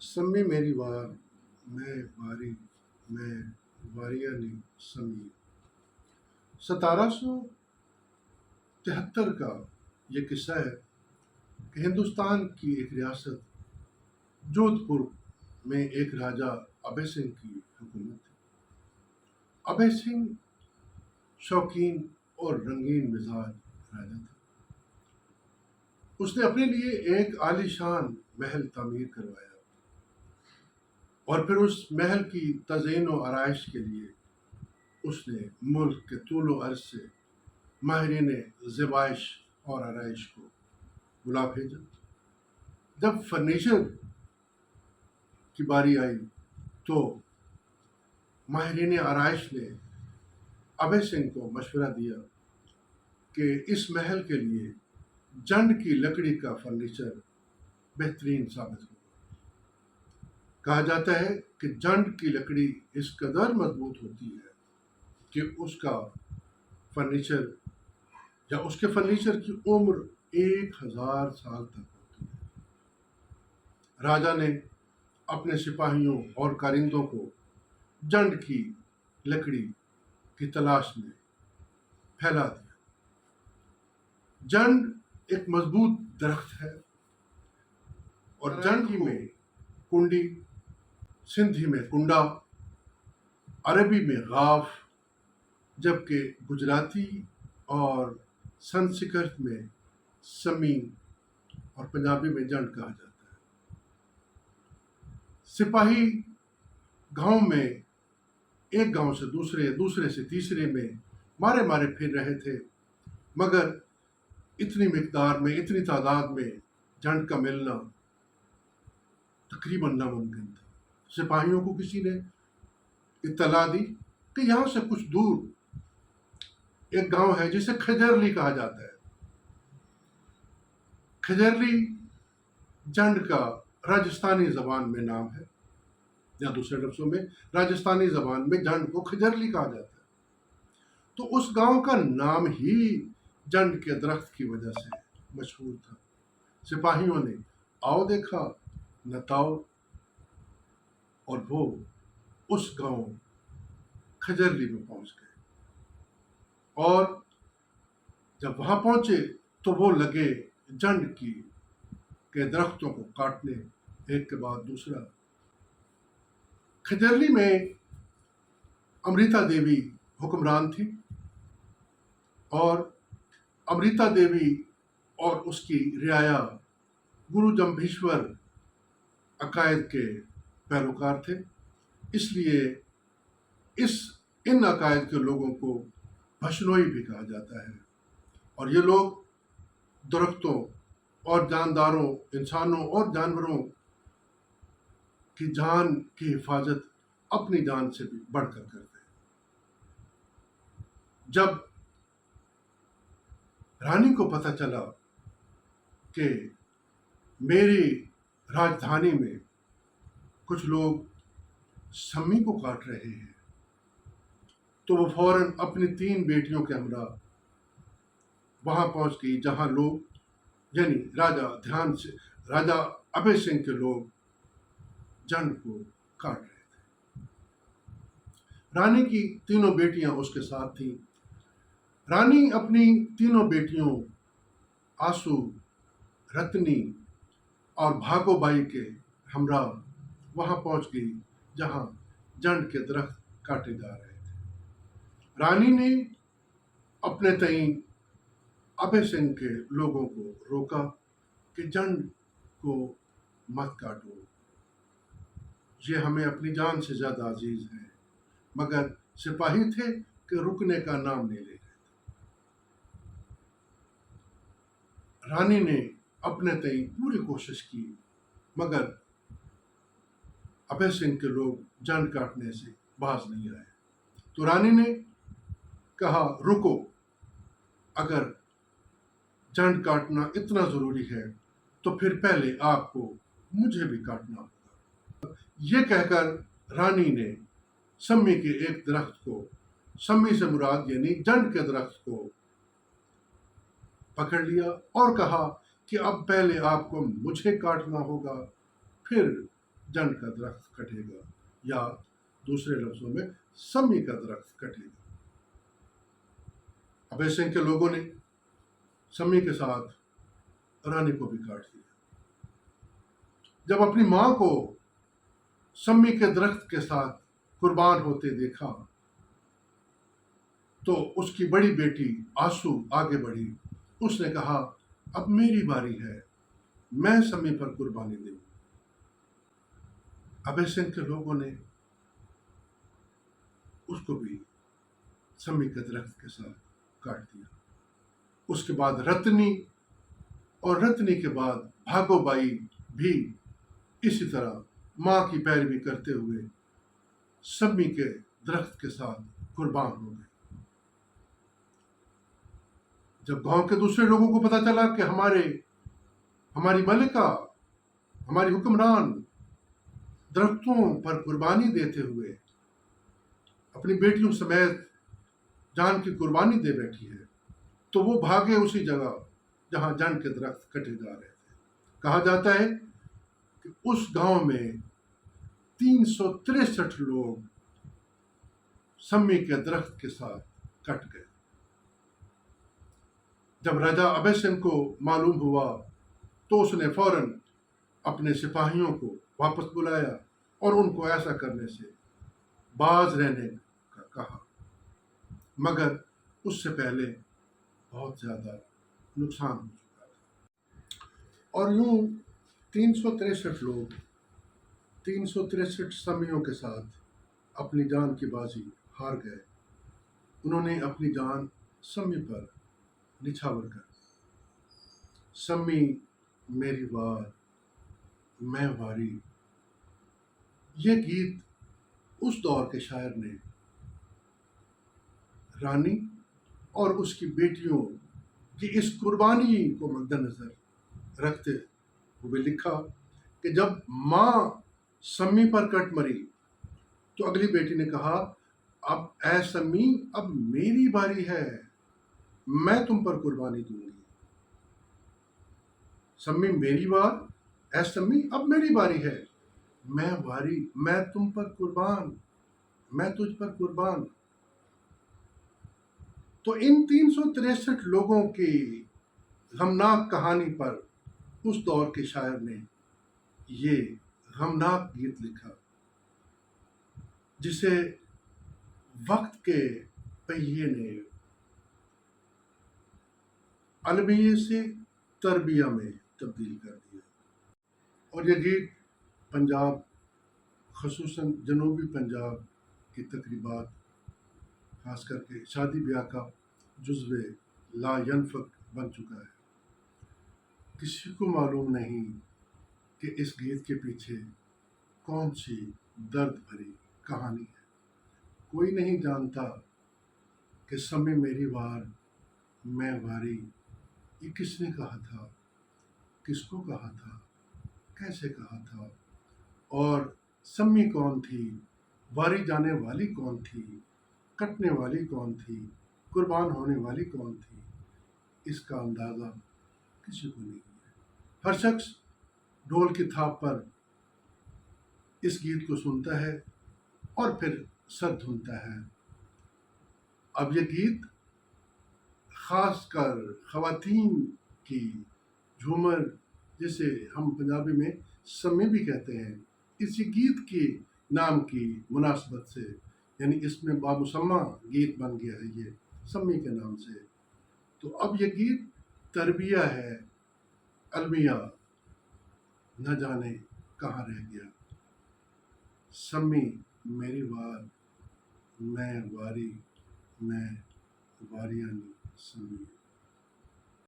سمی میری وار میں واری میں واریاں نے سمی 1773 کا یہ قصہ ہے کہ ہندوستان کی ایک ریاست جودھ پور میں ایک راجا ابے سنگھ کی حکومت تھی۔ ابے سنگھ شوقین اور رنگین مزاج راجا تھا۔ اس نے اپنے لیے ایک عالی شان محل تعمیر کروایا اور پھر اس محل کی تزئین و آرائش کے لیے اس نے ملک کے طول و عرض سے ماہرین زیبائش اور آرائش کو بلا بھیجا۔ جب فرنیچر کی باری آئی تو ماہرین آرائش نے ابے سنگھ کو مشورہ دیا کہ اس محل کے لیے جنڈ کی لکڑی کا فرنیچر بہترین ثابت ہوگا۔ کہا جاتا ہے کہ جنڈ کی لکڑی اس قدر مضبوط ہوتی ہے کہ اس کے فرنیچر کی عمر 1000 سال تک ہوتی ہے۔ راجا نے اپنے سپاہیوں اور کارندوں کو جنڈ کی لکڑی کی تلاش میں پھیلا دیا۔ جنڈ ایک مضبوط درخت ہے اور جنڈ میں کنڈی، سندھی میں کنڈا، عربی میں غاف، جبکہ گجراتی اور سنسکرت میں سمی اور پنجابی میں جنڈ کہا جاتا ہے۔ سپاہی گاؤں میں ایک گاؤں سے دوسرے سے تیسرے میں مارے پھر رہے تھے، مگر اتنی مقدار میں، اتنی تعداد میں جنڈ کا ملنا تقریباً ناممکن تھا۔ سپاہیوں کو کسی نے اطلاع دی کہ یہاں سے کچھ دور ایک گاؤں ہے جسے کھجرلی کہا جاتا ہے۔ کھجرلی جنڈ کا راجستھانی زبان میں نام ہے، یا دوسرے لفظوں میں راجستھانی زبان میں جنڈ کو کھجرلی کہا جاتا ہے۔ تو اس گاؤں کا نام ہی جنڈ کے درخت کی وجہ سے مشہور تھا۔ سپاہیوں نے آؤ دیکھا نہ تاؤ، اور وہ اس گاؤں کھجرلی میں پہنچ گئے، اور جب وہاں پہنچے تو وہ لگے جنڈ کے درختوں کو کاٹنے، ایک کے بعد دوسرا۔ کھجرلی میں امرتا دیوی حکمران تھی، اور امرتا دیوی اور اس کی رعایا گرو جمبھیشور عقائد کے پیروکار تھے، اس لیے ان عقائد کے لوگوں کو بھشنوئی بھی کہا جاتا ہے، اور یہ لوگ درختوں اور جانداروں، انسانوں اور جانوروں کی جان کی حفاظت اپنی جان سے بھی بڑھ کر کرتے ہیں۔ جب رانی کو پتہ چلا کہ میری راجدھانی میں کچھ لوگ سمی کو کاٹ رہے ہیں، تو وہ فوراً اپنی 3 بیٹیوں کے ہمراہ وہاں پہنچ گئی جہاں لوگ، یعنی راجا ابے سنگھ کے لوگ جنڈ کو کاٹ رہے تھے۔ رانی کی 3 بیٹیاں اس کے ساتھ تھیں۔ رانی اپنی 3 بیٹیوں آسو، رتنی اور بھاگو بائی کے ہمراہ وہاں پہنچ گئی جہاں جنڈ کے درخت کاٹے جا رہے تھے۔ رانی نے اپنے تئیں ابے سنگھ کے لوگوں کو روکا کہ جنڈ کو مت کاٹو، یہ ہمیں اپنی جان سے زیادہ عزیز ہے، مگر سپاہی تھے کہ رکنے کا نام نہیں لے رہے تھے۔ رانی نے اپنے تئیں پوری کوشش کی، مگر ابے سنگھ کے لوگ جنڈ کاٹنے سے باز نہیں آئے۔ تو رانی نے کہا رکو، اگر جنڈ کاٹنا اتنا ضروری ہے تو پھر پہلے آپ کو مجھے بھی کاٹنا ہوگا۔ یہ کہہ کر رانی نے سمی کے ایک درخت کو، سمی سے مراد یعنی جنڈ کے درخت کو پکڑ لیا اور کہا کہ اب پہلے آپ کو مجھے کاٹنا ہوگا، پھر جن کا درخت کٹے گا، یا دوسرے لفظوں میں سمی کا درخت کٹے گا۔ ابے سنگھ کے لوگوں نے سمی کے ساتھ رانی کو بھی کاٹ دیا۔ جب اپنی ماں کو سمی کے درخت کے ساتھ قربان ہوتے دیکھا تو اس کی بڑی بیٹی آسو آگے بڑھی۔ اس نے کہا اب میری باری ہے، میں سمی پر قربانی دوں۔ ابے سنگھ کے لوگوں نے اس کو بھی سمی کے درخت کے ساتھ کاٹ دیا۔ اس کے بعد رتنی، اور رتنی کے بعد بھاگو بائی بھی اسی طرح ماں کی پیروی کرتے ہوئے سمی کے درخت کے ساتھ قربان ہو گئے۔ جب گاؤں کے دوسرے لوگوں کو پتہ چلا کہ ہماری ملکہ، ہماری حکمران درختوں پر قربانی دیتے ہوئے اپنی بیٹیوں سمیت جان کی قربانی دے بیٹھی ہے، تو وہ بھاگے اسی جگہ جہاں جن کے درخت کٹے جا رہے تھے۔ کہا جاتا ہے کہ اس گاؤں میں 363 لوگ سمی کے درخت کے ساتھ کٹ گئے۔ جب راجا ابے سنگھ کو معلوم ہوا تو اس نے فوراً اپنے سپاہیوں کو واپس بلایا اور ان کو ایسا کرنے سے باز رہنے کا کہا، مگر اس سے پہلے بہت زیادہ نقصان ہو چکا تھا۔ اور یوں 363 لوگ 363 سمیوں کے ساتھ اپنی جان کی بازی ہار گئے۔ انہوں نے اپنی جان سمی پر نچھاور کر دی۔ سمی میری وار میں واری، یہ گیت اس دور کے شاعر نے رانی اور اس کی بیٹیوں کی اس قربانی کو مد نظر رکھتے ہوئے لکھا کہ جب ماں سمی پر کٹ مری تو اگلی بیٹی نے کہا اب اے سمی اب میری باری ہے، میں تم پر قربانی دوں گی۔ سمی میری بار، اے سمی اب میری باری ہے، میں واری، میں تم پر قربان، میں تجھ پر قربان۔ تو ان 363 لوگوں کی غمناک کہانی پر اس دور کے شاعر نے یہ غمناک گیت لکھا، جسے وقت کے پہیے نے المیے سے تربیہ میں تبدیل کر دیا۔ اور یہ گیت پنجاب، خصوصاً جنوبی پنجاب کی تقریبات، خاص کر کے شادی بیاہ کا جزو لا ینفک بن چکا ہے۔ کسی کو معلوم نہیں کہ اس گیت کے پیچھے کون سی درد بھری کہانی ہے۔ کوئی نہیں جانتا کہ سمی میری وار میں واری یہ کس نے کہا تھا، کس کو کہا تھا، کیسے کہا تھا، اور سمی کون تھی، واری جانے والی کون تھی، کٹنے والی کون تھی، قربان ہونے والی کون تھی، اس کا اندازہ کسی کو نہیں ہے۔ ہر شخص ڈھول کی تھاپ پر اس گیت کو سنتا ہے اور پھر سر دھنتا ہے۔ اب یہ گیت خاص کر خواتین کی جھومر، جسے ہم پنجابی میں سمی بھی کہتے ہیں، اسی گیت کی نام کی مناسبت سے، یعنی اس میں بامسمہ گیت بن گیا ہے یہ سمی کے نام سے۔ تو اب یہ گیت تربیہ ہے، المیہ نہ جانے کہاں رہ گیا۔ سمی میری وار میں واری، میں واریانی سمی۔